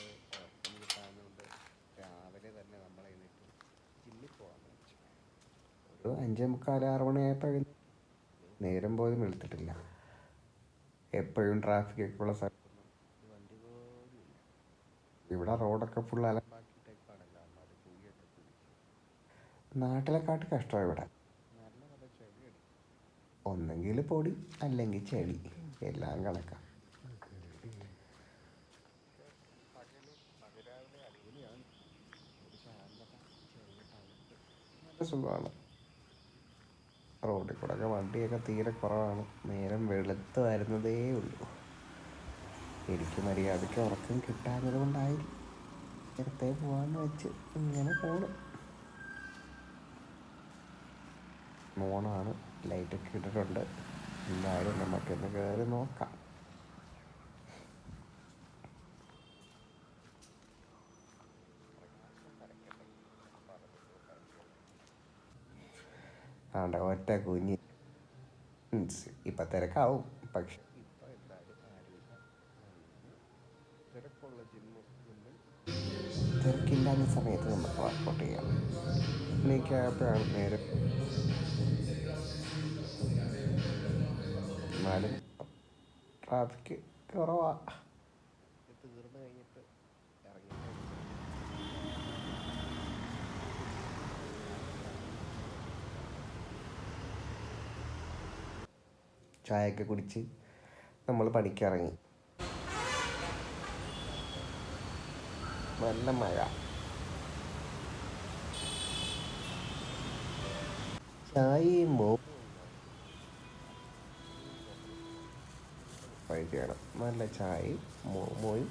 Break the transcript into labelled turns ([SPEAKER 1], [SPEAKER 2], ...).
[SPEAKER 1] ഉറക്കം കിട്ടാഞ്ഞുകൊണ്ട് രാവിലെ തന്നെ നമ്മൾ എഴുന്നേറ്റ് ജിമ്മിൽ പോകാൻ വിളിച്ചു. ഒരു 5:45-6 മണിയായപ്പോൾ നേരം പോലും വെളുത്തിട്ടില്ല. എപ്പോഴും ട്രാഫിക്കൊക്കെ ഉള്ള സ്ഥലത്തൊന്നും ഒരു വണ്ടി പോലും ഇല്ല. ഇവിടെ റോഡൊക്കെ ഫുൾ അലമ്പാക്കിയിട്ടേക്കാണല്ലോ. അമ്മ കുഴിയൊക്കെ കുഴിച്ച് നാട്ടിലെക്കാട്ട് കഷ്ടമാണ് ഇവിടെ. നല്ല നല്ല ചെളിയടി, ഒന്നെങ്കിൽ പൊടി അല്ലെങ്കിൽ ചെളി, എല്ലാം കണക്കാം. പകരാവിലെ അടിപൊളിയാണ്. ഒരു ശാന്തത, ചെറിയ തണുപ്പ്, നല്ല സുഖമാണ്. റോഡിൽ കൂടെ ഒക്കെ വണ്ടിയൊക്കെ തീരെ കുറവാണ്. നേരം വെളുത്ത് വരുന്നതേ ഉള്ളൂ. എനിക്ക് മര്യാദയ്ക്ക് ഉറക്കം കിട്ടാഞ്ഞത് കൊണ്ടായിരിക്കും നേരത്തെ പോകാമെന്ന് വെച്ച് ഇങ്ങനെ പോകണം. മോണാണ്, ലൈറ്റൊക്കെ ഇട്ടിട്ടുണ്ട്. എന്തായാലും നമുക്കൊന്ന് കയറി നോക്കാം. ആണ്ട ഒറ്റ കുഞ്ഞി ഇപ്പം തിരക്കാവും, പക്ഷെ ഇപ്പം എന്തായാലും ആരുമില്ല. തിരക്കുള്ള ജിമ്മിൽ തിരക്കില്ലാത്ത സമയത്ത് നമുക്ക് വർക്കൗട്ട് ചെയ്യാം. എനിക്കായപ്പോഴാണ് നേരം, എന്നാലും ട്രാഫിക് കുറവാണ്. തീർന്നു കഴിഞ്ഞിട്ട് ഇറങ്ങിയിട്ട് ചായയൊക്കെ കുടിച്ച് നമ്മൾ പണിക്കിറങ്ങി. നല്ല മഴ. ചായയും ട്രൈ ചെയ്യണം. നല്ല ചായയും മോമോയും